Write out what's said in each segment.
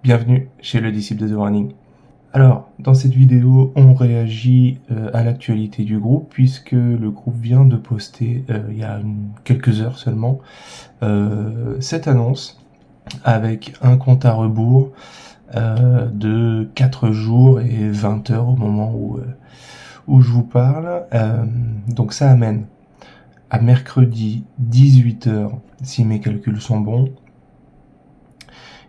Bienvenue chez le disciple de The Warning. Alors, dans cette vidéo, on réagit à l'actualité du groupe, puisque le groupe vient de poster, il y a quelques heures seulement, cette annonce avec un compte à rebours de 4 jours et 20 heures au moment où je vous parle. Donc ça amène à mercredi 18h, si mes calculs sont bons.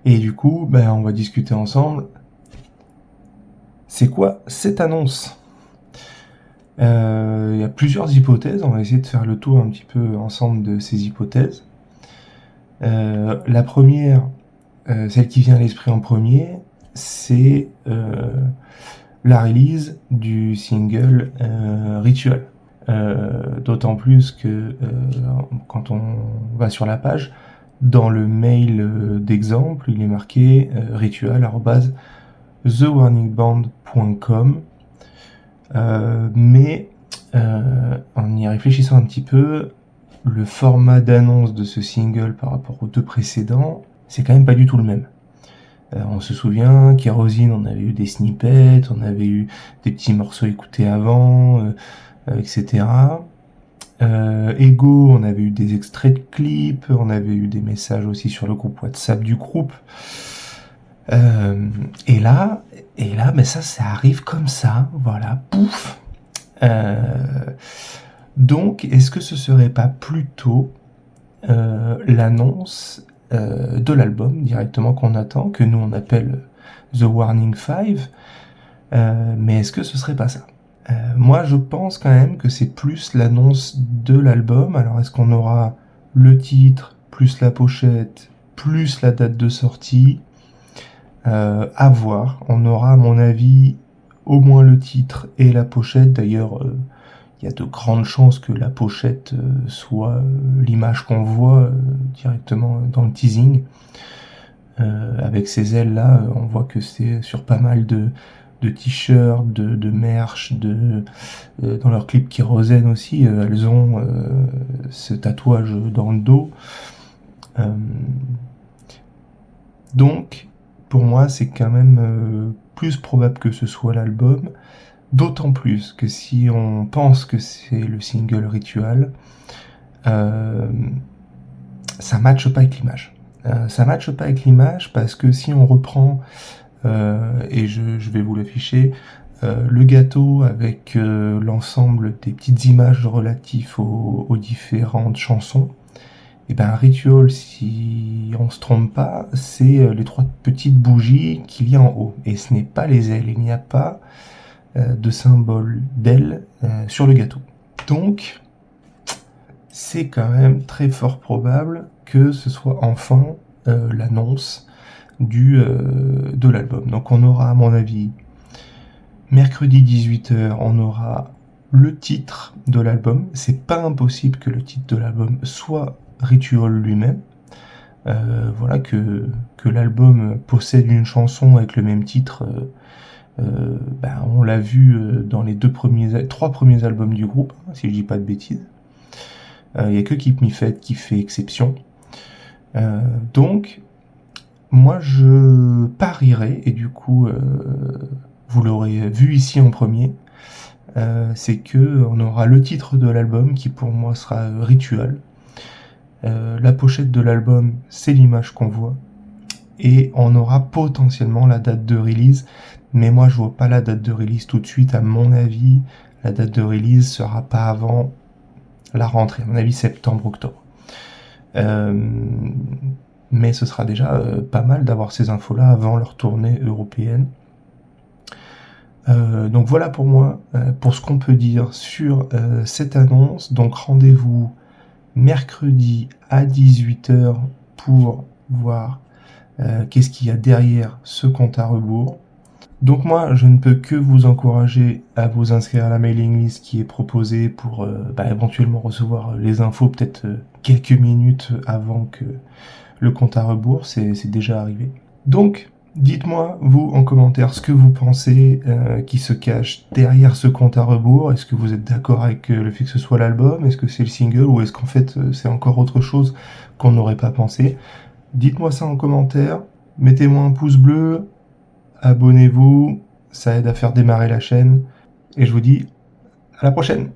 Et du coup, on va discuter ensemble. C'est quoi cette annonce ? Il y a plusieurs hypothèses, on va essayer de faire le tour un petit peu ensemble de ces hypothèses. La première, celle qui vient à l'esprit en premier, c'est la release du single Ritual. D'autant plus que quand on va sur la page, dans le mail d'exemple, il est marqué ritual@thewarningband.com. Mais en y réfléchissant un petit peu, le format d'annonce de ce single par rapport aux deux précédents, c'est quand même pas du tout le même. On se souvient, Kérosine, on avait eu des snippets, on avait eu des petits morceaux écoutés avant, etc. Ego, on avait eu des extraits de clips, on avait eu des messages aussi sur le groupe WhatsApp du groupe. Et là, ça arrive comme ça, voilà, pouf. Donc, est-ce que ce serait pas plutôt l'annonce de l'album directement qu'on attend, que nous on appelle The Warning 5, mais est-ce que ce serait pas ça ? Moi je pense quand même que c'est plus l'annonce de l'album. Alors est-ce qu'on aura le titre, plus la pochette, plus la date de sortie ? À voir. On aura à mon avis au moins le titre et la pochette. D'ailleurs, il y a de grandes chances que la pochette soit l'image qu'on voit directement dans le teasing. Avec ces ailes là, on voit que c'est sur pas mal de t-shirts, de merch, dans leur clip Kérosine aussi, elles ont ce tatouage dans le dos. Donc, pour moi, c'est quand même plus probable que ce soit l'album, d'autant plus que si on pense que c'est le single Ritual, ça matche pas avec l'image. Ça matche pas avec l'image parce que si on reprend, et je vais vous l'afficher, le gâteau avec l'ensemble des petites images relatives aux différentes chansons, et Ritual, si on se trompe pas, c'est les 3 petites bougies qu'il y a en haut. Et ce n'est pas les ailes, il n'y a pas de symbole d'ailes sur le gâteau. Donc, c'est quand même très fort probable que ce soit enfin l'annonce de l'album. Donc on aura, à mon avis, mercredi 18h, on aura le titre de l'album. C'est pas impossible que le titre de l'album soit Ritual lui-même. Voilà, que l'album possède une chanson avec le même titre. On l'a vu dans les 3 premiers albums du groupe, si je dis pas de bêtises. Il y a que Keep Me Fed qui fait exception. Donc, moi je parierais, et du coup vous l'aurez vu ici en premier, c'est que on aura le titre de l'album qui pour moi sera Ritual. La pochette de l'album, c'est l'image qu'on voit, et on aura potentiellement la date de release, mais moi je vois pas la date de release tout de suite. À mon avis, la date de release sera pas avant la rentrée, à mon avis septembre-octobre. Mais ce sera déjà pas mal d'avoir ces infos-là avant leur tournée européenne. Donc voilà pour moi, pour ce qu'on peut dire sur cette annonce. Donc rendez-vous mercredi à 18h pour voir qu'est-ce qu'il y a derrière ce compte à rebours. Donc moi, je ne peux que vous encourager à vous inscrire à la mailing list qui est proposée pour éventuellement recevoir les infos peut-être quelques minutes avant que le compte à rebours, c'est déjà arrivé. Donc, dites-moi, vous, en commentaire, ce que vous pensez qui se cache derrière ce compte à rebours. Est-ce que vous êtes d'accord avec le fait que ce soit l'album ? Est-ce que c'est le single ? Ou est-ce qu'en fait, c'est encore autre chose qu'on n'aurait pas pensé ? Dites-moi ça en commentaire. Mettez-moi un pouce bleu, abonnez-vous, ça aide à faire démarrer la chaîne, et je vous dis à la prochaine.